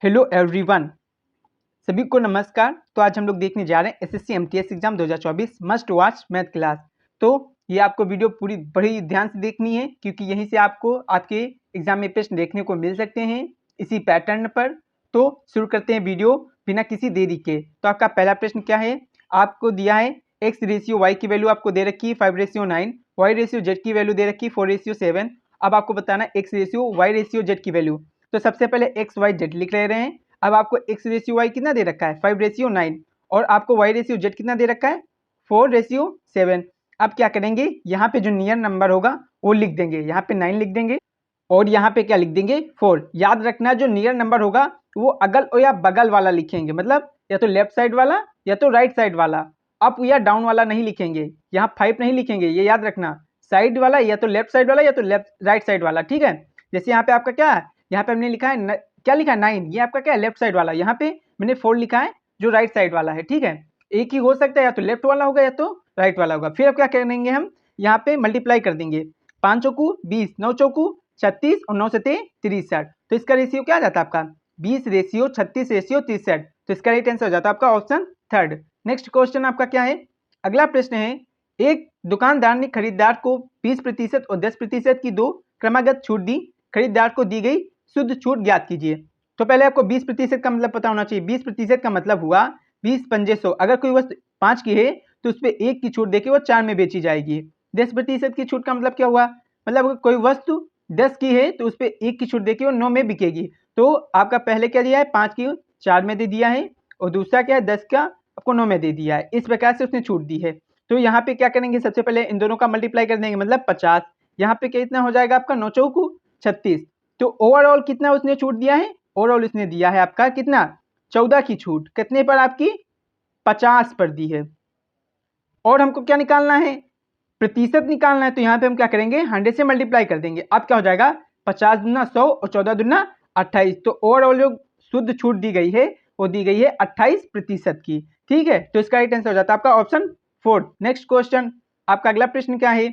Hello everyone, सभी को नमस्कार। तो आज हम लोग देखने जा रहे हैं SSC MTS exam 2024 must watch math class. तो ये आपको वीडियो पूरी बड़ी ध्यान से देखनी है क्योंकि यहीं से आपको आपके एग्जाम में प्रश्न देखने को मिल सकते हैं इसी पैटर्न पर। तो शुरू करते हैं वीडियो बिना किसी देरी के। तो आपका पहला प्रश्न क्या है, आपको दिया है एक्स रेशियो वाई की वैल्यू आपको दे रखी है 5:9, वाई रेशियो जेड की वैल्यू दे रखी है 4:7। अब आपको बताना है x ratio y ratio z की वैल्यू। तो सबसे पहले एक्स वाई जेड लिख ले रहे हैं। अब आपको एक्स रेशियो वाई कितना दे रखा है 5:9 और आपको वाई रेशियो जेड कितना दे रखा है 4:7। अब क्या करेंगे, यहाँ पे जो नियर नंबर होगा वो लिख देंगे, यहाँ पे 9 लिख देंगे और यहाँ पे क्या लिख देंगे 4। याद रखना जो नियर नंबर होगा वो अगल और या बगल वाला लिखेंगे, मतलब या तो लेफ्ट साइड वाला या तो राइट साइड वाला, अप या डाउन वाला नहीं लिखेंगे। यहाँ 5 नहीं लिखेंगे, ये याद रखना। साइड वाला या तो लेफ्ट साइड वाला या तो लेफ्ट राइट साइड वाला, ठीक है। जैसे यहाँ पे आपका क्या है, यहाँ पे हमने लिखा है क्या लिखा है 9, ये आपका क्या है लेफ्ट साइड वाला। यहाँ पे मैंने 4 लिखा है जो राइट साइड वाला है, ठीक है। एक ही हो सकता है, या तो लेफ्ट वाला होगा या तो राइट वाला होगा। फिर अब क्या करेंगे, हम यहाँ पे मल्टीप्लाई कर देंगे। 5 चौकू 20, 9 चौकू 36 और 9 सते 63। तो इसका रेशियो क्या आ जाता है आपका 20:36:63। तो इसका राइट आंसर हो जाता है आपका ऑप्शन थर्ड। नेक्स्ट क्वेश्चन आपका क्या है, अगला प्रश्न है, एक दुकानदार ने खरीदार को 20% और 10% की दो क्रमागत छूट दी। खरीदार को दी गई शुद्ध छूट ज्ञात कीजिए। तो पहले आपको 20% का मतलब पता होना चाहिए। 20% का मतलब हुआ 20 पंजे 100। अगर कोई वस्तु 5 की है तो उस पर 1 की छूट देके वो 4 में बेची जाएगी। 10% की छूट का मतलब क्या हुआ, मतलब अगर कोई वस्तु 10 की है तो उस पर 1 की छूट देके वो 9 में बिकेगी। तो आपका पहले क्या दिया है 5 की 4 में दे दिया है और दूसरा क्या है 10 का आपको 9 में दे दिया है। इस प्रकार से उसने छूट दी है। तो यहाँ पे क्या करेंगे, सबसे पहले इन दोनों का मल्टीप्लाई कर देंगे, मतलब 50। यहाँ पे कितना हो जाएगा आपका 9 चौकू 36। तो ओवरऑल कितना उसने छूट दिया है, ओवरऑल उसने दिया है आपका कितना 14 की छूट। कितने पर आपकी 50 पर दी है। और हमको क्या निकालना है, प्रतिशत निकालना है। तो यहाँ पे हम क्या करेंगे 100 से मल्टीप्लाई कर देंगे। अब क्या हो जाएगा 50 दूना 100 और 14 दूना 28। तो ओवरऑल जो शुद्ध छूट दी गई है वो दी गई है 28% की, ठीक है। तो इसका राइट आंसर हो जाता है आपका ऑप्शन 4। नेक्स्ट क्वेश्चन आपका अगला प्रश्न क्या है,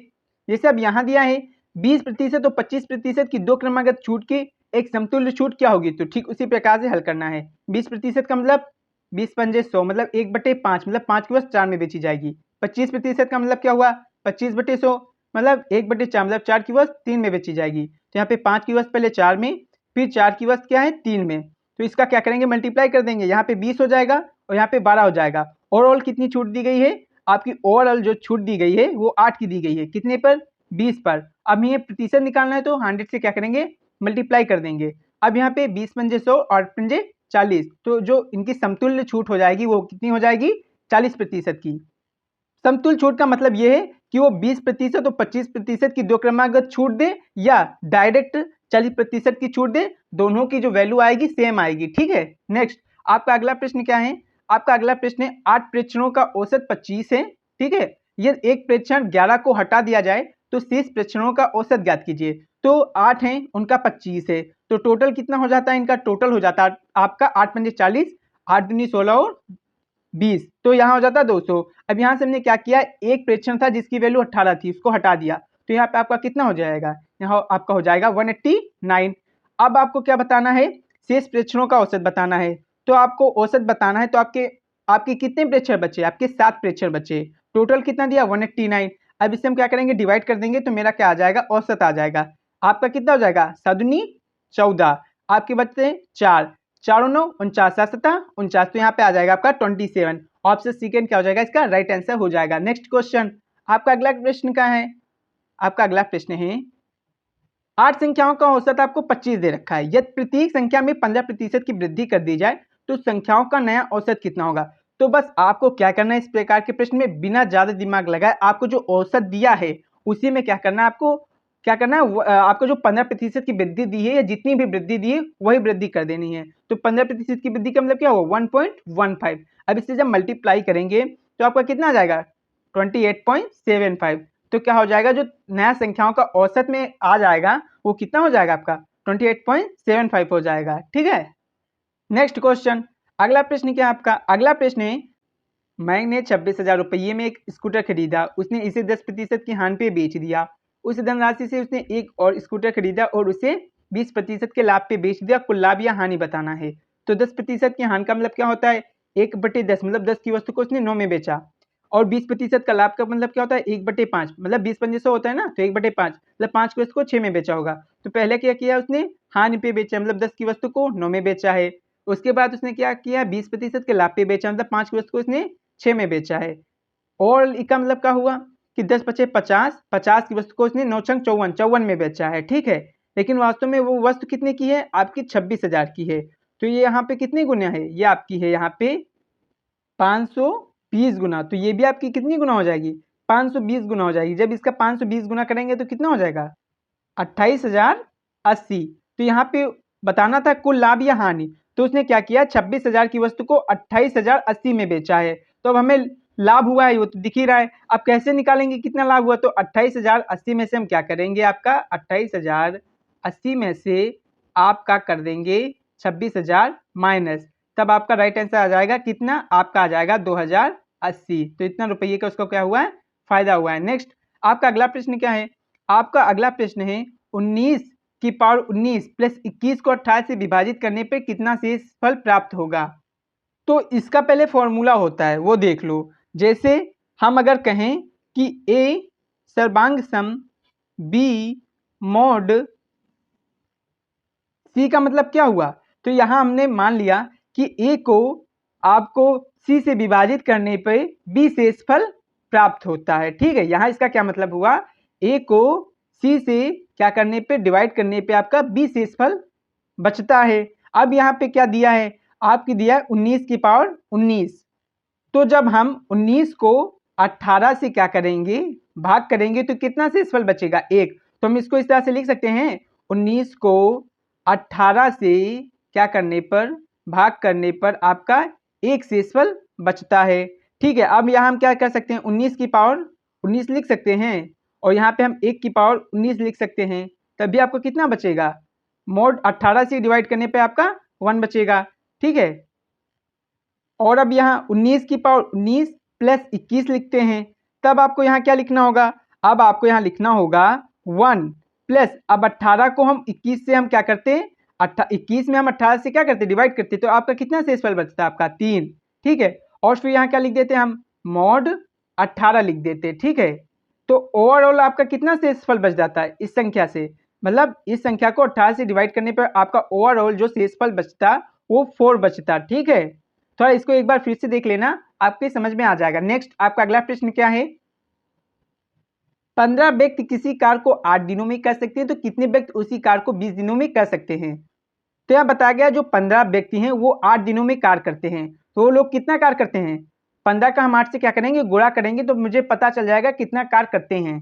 जैसे अब यहाँ दिया है 20% और 25% की दो क्रमागत छूट की एक समतुल्य छूट क्या होगी। तो ठीक उसी प्रकार से हल करना है। 20% का मतलब 20 पंजे 100, मतलब 1/5, मतलब 5 की वस्तु 4 में बेची जाएगी। 25% का मतलब क्या हुआ 25/100, मतलब 1/4, मतलब 4 की वस्तु 3 में बेची जाएगी। तो यहाँ पे 5 की वस्तु पहले 4 में, फिर 4 की वस्तु क्या है 3 में। तो इसका क्या करेंगे मल्टीप्लाई कर देंगे। यहाँ पे 20 हो जाएगा और यहाँ पे 12 हो जाएगा। ओवरऑल कितनी छूट दी गई है आपकी, ओवरऑल जो छूट दी गई है वो 8 की दी गई है। कितने पर 20 पर। अब ये प्रतिशत निकालना है तो 100 से क्या करेंगे मल्टीप्लाई कर देंगे। अब यहाँ पे 20 पंजे 100 और 8 पंजे 40। तो जो इनकी समतुल्य छूट हो जाएगी वो कितनी हो जाएगी 40% की। समतुल्य छूट का मतलब यह है कि वो 20% और 25% की दो क्रमागत छूट दे या डायरेक्ट 40% की छूट दे, दोनों की जो वैल्यू आएगी सेम आएगी, ठीक है। नेक्स्ट आपका अगला प्रश्न क्या है, आपका अगला प्रश्न है 8 प्रेक्षणों का औसत 25 है, ठीक है। ये एक प्रेक्षण 11 को हटा दिया जाए तो शेष प्रेक्षणों का औसत ज्ञात कीजिए। तो 8 है उनका 25 है, तो टोटल कितना हो जाता है, इनका टोटल हो जाता है आपका 8 पंजे 40, 8 दूनी 16 और 20। तो यहाँ हो जाता है 200। अब यहाँ से हमने क्या किया, एक प्रेक्षण था जिसकी वैल्यू 18 थी उसको हटा दिया। तो यहाँ पे आपका कितना हो जाएगा, यहाँ आपका हो जाएगा 189। अब आपको क्या बताना है, शेष प्रेक्षणों का औसत बताना है। तो आपको औसत बताना है तो आपके कितने प्रेक्षण बचे, आपके 7 प्रेक्षण बचे। टोटल कितना दिया 189। अब इससे हम क्या करेंगे डिवाइड कर देंगे तो मेरा क्या आ जाएगा औसत आ जाएगा। आपका कितना हो जाएगा 7 14, आपके बचते 4, 4 9 49, 7 7 49। तो यहाँ पे आ जाएगा आपका 27। ऑप्शन सेकंड क्या हो जाएगा, इसका राइट आंसर हो जाएगा। नेक्स्ट क्वेश्चन आपका अगला प्रश्न क्या है, आपका अगला प्रश्न है 8 संख्याओं का औसत आपको 25 दे रखा है। यदि प्रत्येक संख्या में 15% की वृद्धि कर दी जाए तो संख्याओं का नया औसत कितना होगा। तो बस आपको क्या करना है, इस प्रकार के प्रश्न में बिना ज्यादा दिमाग लगाए आपको जो औसत दिया है उसी में क्या करना है, आपको क्या करना है, आपको जो 15% की वृद्धि दी है या जितनी भी वृद्धि दी है वही वृद्धि कर देनी है। तो 15% की वृद्धि का मतलब क्या होगा 1.15। अब इससे जब मल्टीप्लाई करेंगे तो आपका कितना आ जाएगा 28.75। तो क्या हो जाएगा, जो नया संख्याओं का औसत में आ जाएगा वो कितना हो जाएगा आपका 28.75 हो जाएगा, ठीक है। नेक्स्ट क्वेश्चन अगला प्रश्न क्या है आपका, अगला प्रश्न है मैंग ने 26,000 रुपये में एक स्कूटर खरीदा, उसने इसे 10% की हानि पे बेच दिया। उस धनराशि से उसने एक और स्कूटर खरीदा और उसे 20% के लाभ पे बेच दिया। कुल लाभ या हानि बताना है। तो 10% की हानि का मतलब क्या होता है, 1/10, मतलब 10 की वस्तु को उसने 9 में बेचा। और 20% का लाभ का मतलब क्या होता है, 1/5, मतलब 20 होता है ना, तो 1/5 मतलब 5 की वस्तु को 6 में बेचा होगा। तो पहले क्या किया उसने, हानि पे बेचा, मतलब 10 की वस्तु को 9 में बेचा है। उसके बाद उसने क्या किया, 20% के लाभ पे बेचा, मतलब 5 की वस्तु को उसने 6 में बेचा है। और इसका मतलब क्या हुआ कि 10 बचे 50, 50 की वस्तु को उसने 9 छंग 54, 54 में बेचा है, ठीक है। लेकिन वास्तव में वो वस्तु कितने की है, आपकी 26,000 की है। तो ये यहाँ पे कितनी गुना है, ये आपकी है यहाँ पे 520 गुना। तो ये भी आपकी कितनी गुना हो जाएगी, 520 गुना हो जाएगी। जब इसका 520 गुना करेंगे तो कितना हो जाएगा, 28,080। तो यहाँ पे बताना था कुल लाभ या हानि, तो उसने क्या किया, 26,000 की वस्तु को 28,080 में बेचा है। तो अब हमें लाभ हुआ है, वो तो दिख ही रहा है। अब कैसे निकालेंगे कितना लाभ हुआ, तो 28,080 में से हम क्या करेंगे, आपका 28,080 में से आपका कर देंगे 26,000 माइनस, तब आपका राइट आंसर आ जाएगा कितना, आपका आ जाएगा 2,080। तो इतना रुपये का उसको क्या हुआ है, फायदा हुआ है। नेक्स्ट आपका अगला प्रश्न क्या है, आपका अगला प्रश्न है 19 की पावर 19 प्लस 21 को 28 से विभाजित करने पे कितना शेषफल प्राप्त होगा। तो इसका पहले फॉर्मूला होता है, वो देख लो। जैसे हम अगर कहें कि ए सर्वांग सम बी मॉड सी का मतलब क्या हुआ, तो यहां हमने मान लिया कि ए को आपको सी से विभाजित करने पे बी शेषफल प्राप्त होता है, ठीक है। यहां इसका क्या मतलब हुआ, ए को सी से क्या करने पे, डिवाइड करने पे आपका बी शेषफल बचता है। अब यहाँ पे क्या दिया है, आपकी दिया है 19 की पावर 19। तो जब हम 19 को 18 से क्या करेंगे, भाग करेंगे, तो कितना शेषफल बचेगा, 1। तो हम इसको इस तरह से लिख सकते हैं, 19 को 18 से क्या करने पर, भाग करने पर आपका 1 शेषफल बचता है, ठीक है। अब यहाँ हम क्या कर सकते हैं, 19 की पावर 19 लिख सकते हैं, और यहाँ पे हम 1 की पावर 19 लिख सकते हैं। तभी आपको कितना बचेगा, मोड 18 से डिवाइड करने पे आपका 1 बचेगा, ठीक है। और अब यहाँ 19 की पावर 19 प्लस 21 लिखते हैं, तब आपको यहाँ क्या लिखना होगा, अब आपको यहाँ लिखना होगा 1 प्लस, अब 18 को हम 21 से हम क्या करते हैं, 21 में हम 18 से क्या करते, डिवाइड करते, तो आपका कितना शेषफल बचता है, आपका 3, ठीक है। और फिर यहाँ क्या लिख देते हैं हम, मॉड 18 लिख देते, ठीक है। तो ओवरऑल आपका कितना शेषफल बच जाता है इस संख्या से, मतलब इस संख्या को 18 से डिवाइड करने पर आपका ओवरऑल जो शेषफल बचता वो 4 बचता, ठीक है। थोड़ा इसको एक बार फिर से देख लेना, आपके समझ में आ जाएगा। नेक्स्ट आपका अगला प्रश्न क्या है, 15 व्यक्ति किसी कार को 8 दिनों में कर सकते हैं, तो कितने व्यक्ति उसी कार को 20 दिनों में कर सकते हैं। तो यहाँ बताया गया जो 15 व्यक्ति हैं वो 8 दिनों में कार करते हैं, तो वो लोग कितना कार करते हैं, 15 का हम 8 से क्या करेंगे, गुणा करेंगे, तो मुझे पता चल जाएगा कितना कार करते हैं।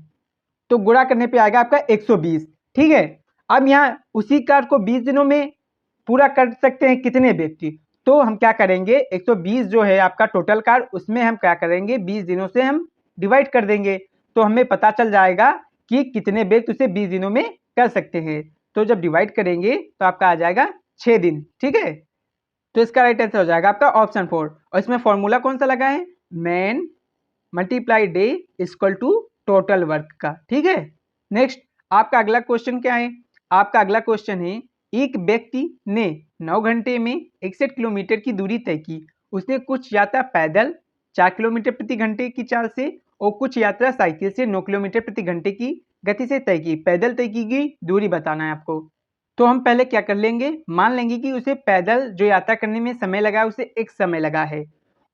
तो गुणा करने पे आएगा आपका 120, ठीक है। अब यहाँ उसी कार को 20 दिनों में पूरा कर सकते हैं कितने व्यक्ति, तो हम क्या करेंगे, 120 जो है आपका टोटल कार, उसमें हम क्या करेंगे, 20 दिनों से हम डिवाइड कर देंगे, तो हमें पता चल जाएगा कि कितने व्यक्ति उसे 20 दिनों में कर सकते हैं। तो जब डिवाइड करेंगे तो आपका आ जाएगा 6 दिन, ठीक है। तो इसका राइट आंसर हो जाएगा आपका ऑप्शन 4। और इसमें फॉर्मूला कौन सा लगा है, man multiply day equal to total work का, ठीक है। नेक्स्ट आपका अगला क्वेश्चन क्या है, आपका अगला क्वेश्चन है, एक व्यक्ति ने 9 घंटे में 61 किलोमीटर की दूरी तय की। उसने कुछ यात्रा पैदल 4 किलोमीटर प्रति घंटे की चाल से और कुछ यात्रा साइकिल से 9 किलोमीटर प्रति घंटे की गति से तय की। पैदल तय की गई दूरी बताना है आपको। तो हम पहले क्या कर लेंगे, मान लेंगे कि उसे पैदल जो यात्रा करने में समय लगा है उसे एक समय लगा है,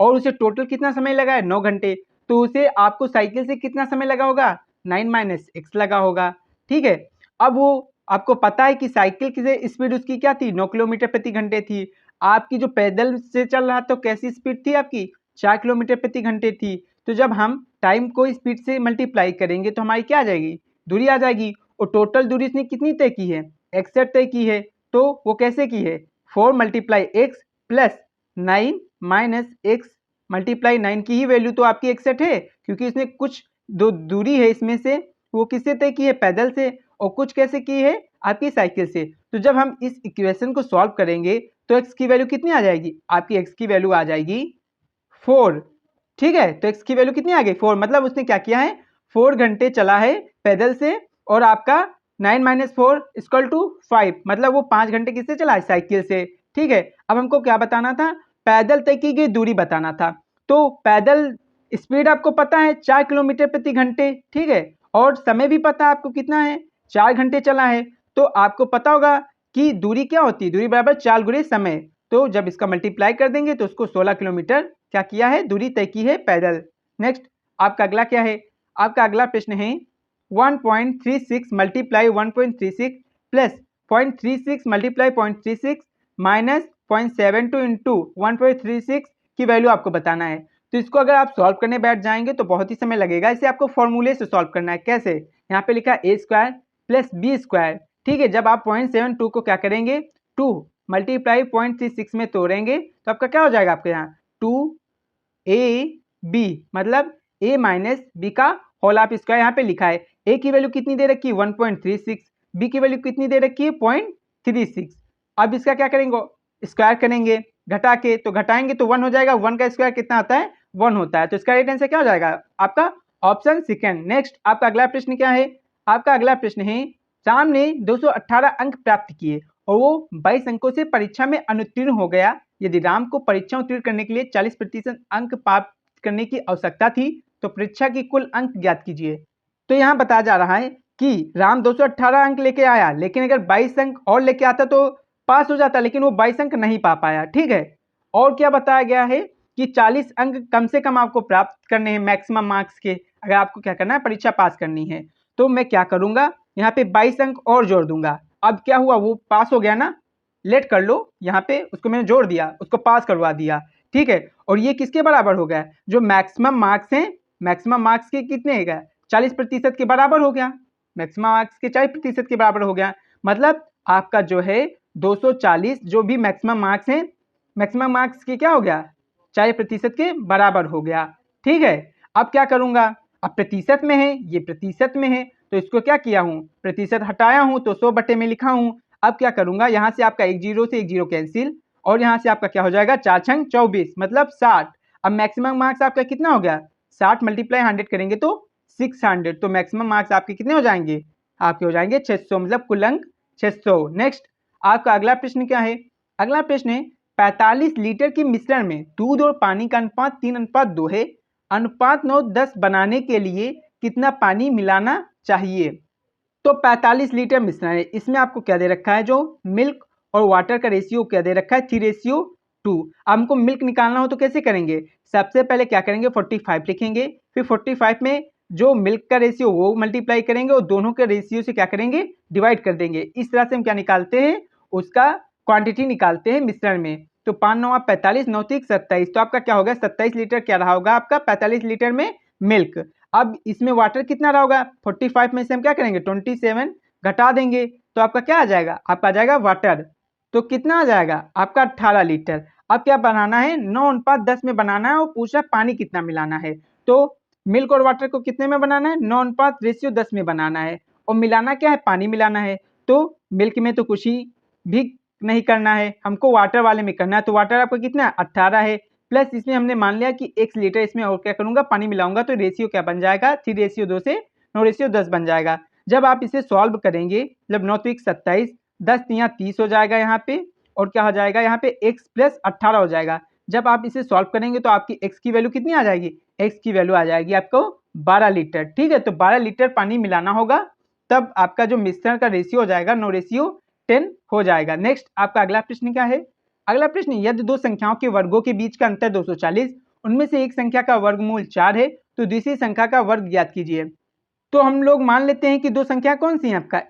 और उसे टोटल कितना समय लगा है, 9 घंटे। तो उसे आपको साइकिल से कितना समय लगा होगा, 9 - x लगा होगा, ठीक है। अब वो आपको पता है कि साइकिल की स्पीड उसकी क्या थी, 9 किलोमीटर प्रति घंटे थी। आपकी जो पैदल से चल रहा तो कैसी स्पीड थी आपकी, 4 किलोमीटर प्रति घंटे थी। तो जब हम टाइम को स्पीड से मल्टीप्लाई करेंगे तो हमारी क्या आ जाएगी, दूरी आ जाएगी। और टोटल दूरी इसने कितनी तय की है, 61 तय की है। तो वो कैसे की है, 4 × x प्लस 9 - x मल्टीप्लाई 9 की ही वैल्यू तो आपकी 61 है, क्योंकि इसने कुछ दो दूरी है इसमें से वो किससे तय की है, पैदल से, और कुछ कैसे की है, आपकी साइकिल से। तो जब हम इस इक्वेशन को सॉल्व करेंगे तो x की वैल्यू कितनी आ जाएगी, आपकी x की वैल्यू आ जाएगी 4, ठीक है। तो x की वैल्यू कितनी आ गई, 4, मतलब उसने क्या किया है, 4 घंटे चला है पैदल से, और आपका 9 - 4 = 5, मतलब वो 5 घंटे किससे चला है, साइकिल से, ठीक है। अब हमको क्या बताना था, पैदल तय की गई दूरी बताना था। तो पैदल स्पीड आपको पता है 4 किलोमीटर प्रति घंटे, ठीक है, और समय भी पता है आपको कितना है, 4 घंटे चला है। तो आपको पता होगा कि दूरी क्या होती है, दूरी बराबर 4 गुणे समय। तो जब इसका मल्टीप्लाई कर देंगे तो उसको 16 किलोमीटर क्या किया है, दूरी तय की है पैदल। नेक्स्ट आपका अगला क्या है, आपका अगला प्रश्न है 1.36 multiply 1.36 plus 0.36 multiply 0.36 minus 0.72 into 1.36 की वैल्यू आपको बताना है। तो इसको अगर आप सॉल्व करने बैठ जाएंगे तो बहुत ही समय लगेगा। इसे आपको फॉर्मूले से सॉल्व करना है। कैसे, यहाँ पे लिखा ए स्क्वायर प्लस बी स्क्वायर, ठीक है। जब आप 0.72 को क्या करेंगे, 2 मल्टीप्लाई 0.36 में तोड़ेंगे तो आपका क्या हो जाएगा, आपके यहाँ 2ab मतलब a माइनस बी का होल ऑफ स्क्वायर यहाँ पे लिखा है। a की वैल्यू कितनी दे रखी है 1.36, b की वैल्यू कितनी दे रखी है 0.36। अब इसका क्या करेंगे, स्क्वायर करेंगे घटा के, तो घटाएंगे तो 1 हो जाएगा। 1 का स्क्वायर कितना आता है, 1 होता है। तो इसका राइट आंसर क्या हो जाएगा, आपका ऑप्शन सेकंड। नेक्स्ट आपका अगला प्रश्न क्या है, आपका अगला प्रश्न है श्याम ने 218 अंक प्राप्त किए और वो 22 अंकों से परीक्षा में अनुत्तीर्ण हो गया। यदि राम को परीक्षा उत्तीर्ण करने के लिए 40% अंक प्राप्त करने की आवश्यकता थी तो परीक्षा की कुल अंक ज्ञात कीजिए। तो यहाँ बताया जा रहा है कि राम 218 अंक लेके आया, लेकिन अगर 22 अंक और लेके आता तो पास हो जाता, लेकिन वो 22 अंक नहीं पा पाया, ठीक है। और क्या बताया गया है कि 40 अंक कम से कम आपको प्राप्त करने हैं मैक्सिमम मार्क्स के, अगर आपको क्या करना है, परीक्षा पास करनी है। तो मैं क्या करूंगा, यहाँ पे 22 अंक और जोड़ दूंगा। अब क्या हुआ, वो पास हो गया ना, लेट कर लो, यहाँ पे उसको मैंने जोड़ दिया, उसको पास करवा दिया, ठीक है। और ये किसके बराबर हो गया, जो मैक्सिमम मार्क्स हैं, मैक्सिमम मार्क्स के कितने है गया 40% के बराबर हो गया, मैक्सिमम मार्क्स के 40% के बराबर हो गया। मतलब आपका जो है 240 जो भी मैक्सिमम मार्क्स हैं, मैक्सिमम मार्क्स के क्या हो गया 40% के बराबर हो गया, ठीक है। अब क्या करूंगा, अब प्रतिशत में है, ये प्रतिशत में है तो इसको क्या किया हूं, प्रतिशत हटाया हूं तो 100 बटे में लिखा हूं। अब क्या करूंगा, यहाँ से आपका एक जीरो से एक जीरो कैंसिल और यहाँ से आपका क्या हो जाएगा 4 छंग 24 मतलब 60। अब मैक्सिमम मार्क्स आपका कितना हो गया 60 मल्टीप्लाई 100 करेंगे तो 600, तो मैक्सिमम मार्क्स आपके कितने हो जाएंगे, आपके हो जाएंगे 600 मतलब कुल अंक 600। नेक्स्ट आपका अगला प्रश्न क्या है, अगला प्रश्न है 45 लीटर के मिश्रण में दूध और पानी का अनुपात 3:2 है, अनुपात 9:10 बनाने के लिए कितना पानी मिलाना चाहिए। तो 45 लीटर मिश्रण है, इसमें आपको क्या दे रखा है, जो मिल्क और वाटर का रेशियो क्या दे रखा है 3:2। हमको मिल्क निकालना हो तो कैसे करेंगे, सबसे पहले क्या करेंगे 45 लिखेंगे, फिर 45 में जो मिल्क का रेशियो वो मल्टीप्लाई करेंगे और दोनों के रेशियो से क्या करेंगे डिवाइड कर देंगे। इस तरह से हम क्या निकालते हैं, उसका क्वांटिटी निकालते हैं मिश्रण में। तो 5 9 45 9 3 27, तो आपका क्या होगा 27 लीटर क्या रहा होगा आपका 45 लीटर में मिल्क। अब इसमें वाटर कितना रहा होगा 45 में से हम क्या करेंगे 27 घटा देंगे तो आपका क्या आ जाएगा, आपका आ जाएगा वाटर, तो कितना आ जाएगा आपका 18 लीटर। अब क्या बनाना है 9:10 में बनाना है और पूछा पानी कितना मिलाना है। तो मिल्क और वाटर को कितने में बनाना है 9:10 में बनाना है और मिलाना क्या है पानी मिलाना है। तो मिल्क में तो कुछ ही भी नहीं करना है, हमको वाटर वाले में करना है। तो वाटर आपका कितना है 18 है, प्लस इसमें हमने मान लिया कि 1 लीटर इसमें और क्या करूंगा पानी मिलाऊंगा, तो रेशियो क्या बन जाएगा 3:2 से 9:10 बन जाएगा। जब आप इसे सॉल्व करेंगे जब 9 तो 27 10 यहाँ 30 हो जाएगा यहाँ पे, और क्या हो जाएगा यहाँ पे x प्लस 18 हो जाएगा। जब आप इसे सॉल्व करेंगे तो आपकी x की वैल्यू कितनी आ जाएगी, x की वैल्यू आ जाएगी आपको 12 लीटर, ठीक है। तो 12 लीटर पानी मिलाना होगा, तब आपका जो मिश्रण का रेशियो हो जाएगा 9:10 हो जाएगा। नेक्स्ट आपका अगला प्रश्न क्या है, अगला प्रश्न यदि दो संख्याओं के वर्गों के बीच का अंतर 240, उनमें से एक संख्या का वर्गमूल 4 है तो दूसरी संख्या का वर्ग ज्ञात कीजिए। तो हम लोग मान लेते हैं कि दो संख्या कौन सी है, आपका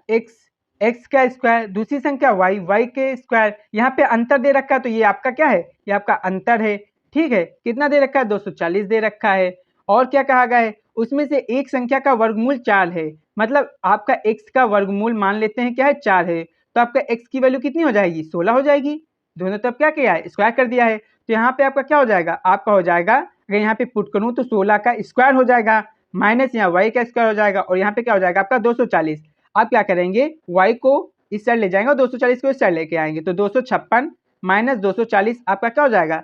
x का स्क्वायर, दूसरी संख्या y के स्क्वायर। यहाँ पे अंतर दे रखा है तो ये आपका क्या है, ये आपका अंतर है, ठीक है। कितना दे रखा है 240 दे रखा है। और क्या कहा गया है, उसमें से एक संख्या का वर्गमूल 4 है, मतलब आपका x का वर्गमूल मान लेते हैं क्या है 4 है, तो आपका x की वैल्यू कितनी हो जाएगी 16 हो जाएगी। दोनों तरफ क्या किया है स्क्वायर कर दिया है, तो यहाँ पे आपका क्या हो जाएगा, आपका हो जाएगा अगर यहाँ पे पुट करूँ तो 16 का स्क्वायर हो जाएगा माइनस यहाँ y का स्क्वायर हो जाएगा और यहाँ पे क्या हो जाएगा आपका 240। आप क्या करेंगे y को इस साइड ले जाएंगे और 240 को इस साइड लेके आएंगे, तो 256 माइनस 240 आपका क्या हो जाएगा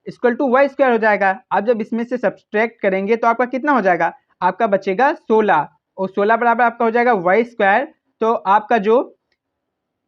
इक्वल टू y स्क्वायर हो जाएगा। आप जब इसमें से सब्सट्रैक्ट करेंगे तो आपका कितना हो जाएगा, आपका बचेगा 16 और 16 बराबर आपका हो जाएगा y स्क्वायर। तो आपका जो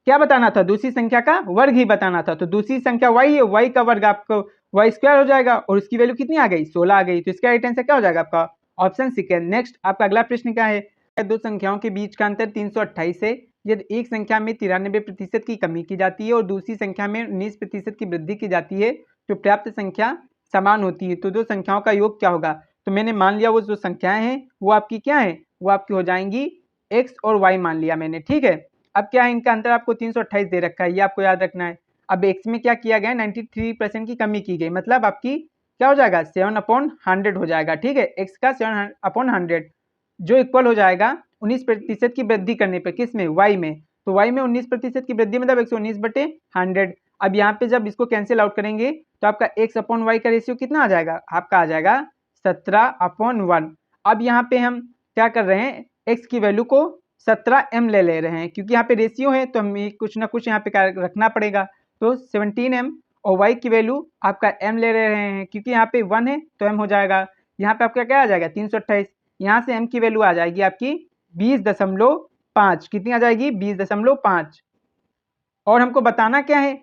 क्या बताना था, दूसरी संख्या का वर्ग ही बताना था। तो दूसरी संख्या y है, y का वर्ग आपको y स्क्वायर हो जाएगा और उसकी वैल्यू कितनी आ गई, 16 आ गई। तो इसका राइट आंसर क्या हो जाएगा आपका ऑप्शन सेकेंड। नेक्स्ट आपका अगला प्रश्न क्या है, दो संख्याओं के बीच का अंतर 328 है। यदि एक संख्या में 93% की कमी की जाती है और दूसरी संख्या में 19% की वृद्धि की जाती है तो प्राप्त संख्या समान होती है, तो दो संख्याओं का योग क्या होगा। तो मैंने मान लिया वो जो संख्याएं हैं वो आपकी क्या है, वो आपकी हो जाएंगी x और y मान लिया मैंने, ठीक है। अब क्या है, इनका अंतर आपको 328 दे रखा है, ये आपको याद रखना है। अब x में क्या किया गया, 93% की कमी की गई, मतलब आपकी क्या हो जाएगा 7/100 हो जाएगा, ठीक है। x का 7/100 जो इक्वल हो जाएगा 19% की वृद्धि करने पर, किस में, y में। तो y में 19% की वृद्धि मतलब 119/100। अब यहाँ पे जब इसको कैंसिल आउट करेंगे तो आपका x/y का रेशियो कितना आ जाएगा, आपका आ जाएगा 17/1। अब यहाँ पे हम क्या कर रहे हैं, x की वैल्यू को 17m ले रहे हैं, क्योंकि यहाँ पे रेशियो है तो हमें कुछ ना कुछ यहाँ पे रखना पड़ेगा। तो 17m और y की वैल्यू आपका m ले रहे हैं, क्योंकि यहाँ पे 1 है तो m हो जाएगा। यहाँ पे आपका क्या आ जाएगा 328, यहाँ से m की वैल्यू आ जाएगी आपकी 20.5, कितनी आ जाएगी 20.5। और हमको बताना क्या है,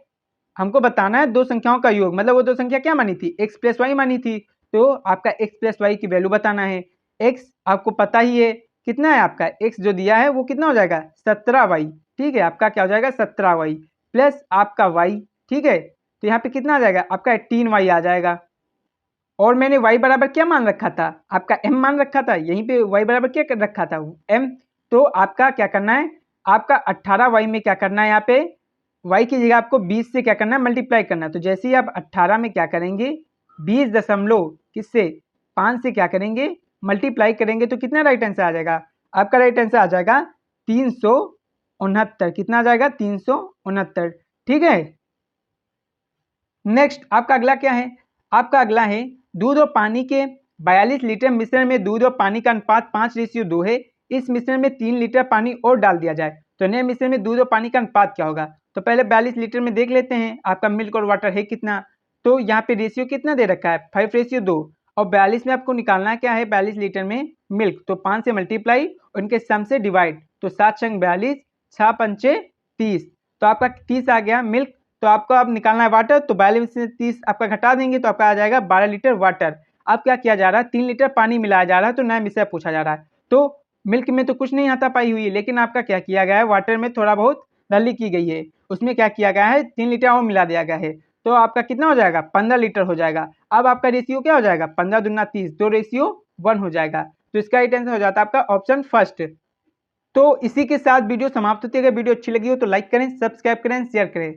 हमको बताना है दो संख्याओं का योग, मतलब वो दो संख्या क्या मानी थी, x प्लस वाई मानी थी। तो आपका x प्लस वाई की वैल्यू बताना है। x आपको पता ही है कितना है, आपका x जो दिया है वो कितना हो जाएगा 17y, ठीक है। आपका क्या हो जाएगा 17y प्लस आपका y, ठीक है। तो यहाँ पे कितना आ जाएगा आपका 18y आ जाएगा। और मैंने y बराबर क्या मान रखा था, आपका m मान रखा था, यहीं पे y बराबर क्या कर रखा था m। तो आपका क्या करना है, आपका 18y में क्या करना है, यहाँ पे y की जगह आपको 20 से क्या करना है मल्टीप्लाई करना है। तो जैसे ही आप 18 में क्या करेंगे 20 दशमलव किससे 5 से क्या करेंगे मल्टीप्लाई करेंगे तो कितना राइट आंसर आ जाएगा, आपका राइट आंसर आ जाएगा 369। कितना आ जाएगा 369, ठीक है। नेक्स्ट आपका अगला क्या है, आपका अगला है दूध और पानी के 42 लीटर मिश्रण में दूध और पानी का अनुपात 5:2 है। इस मिश्रण में 3 लीटर पानी और डाल दिया जाए तो नए मिश्रण में दूध और पानी का अनुपात क्या होगा। तो पहले 42 लीटर में देख लेते हैं आपका मिल्क और वाटर है कितना। तो यहाँ पे रेशियो कितना दे रखा है 5:2 और 42 में आपको निकालना क्या है, 42 लीटर में मिल्क तो 5 से मल्टीप्लाई और इनके सम से डिवाइड, तो 7 छंग 42 6 पंचे 30, तो आपका 30 आ गया मिल्क। तो आपको अब निकालना है वाटर, तो 42 से 30 आपका घटा देंगे तो आपका आ जाएगा 12 लीटर वाटर। अब क्या किया जा रहा है 3 लीटर पानी मिलाया जा रहा है, तो नया विषय पूछा जा रहा है। तो मिल्क में तो कुछ नहीं आता पाई हुई है, लेकिन आपका क्या किया गया है वाटर में थोड़ा बहुत डाली की गई है, उसमें क्या किया गया है 3 लीटर और मिला दिया गया है। तो आपका कितना हो जाएगा 15 लीटर हो जाएगा। अब आपका रेशियो क्या हो जाएगा 15 दूना 30, तो रेशियो 1 हो जाएगा। तो इसका राइट आंसर हो जाता है आपका ऑप्शन फर्स्ट। तो इसी के साथ वीडियो समाप्त होती है। अगर वीडियो अच्छी लगी हो तो लाइक करें, सब्सक्राइब करें, शेयर करें।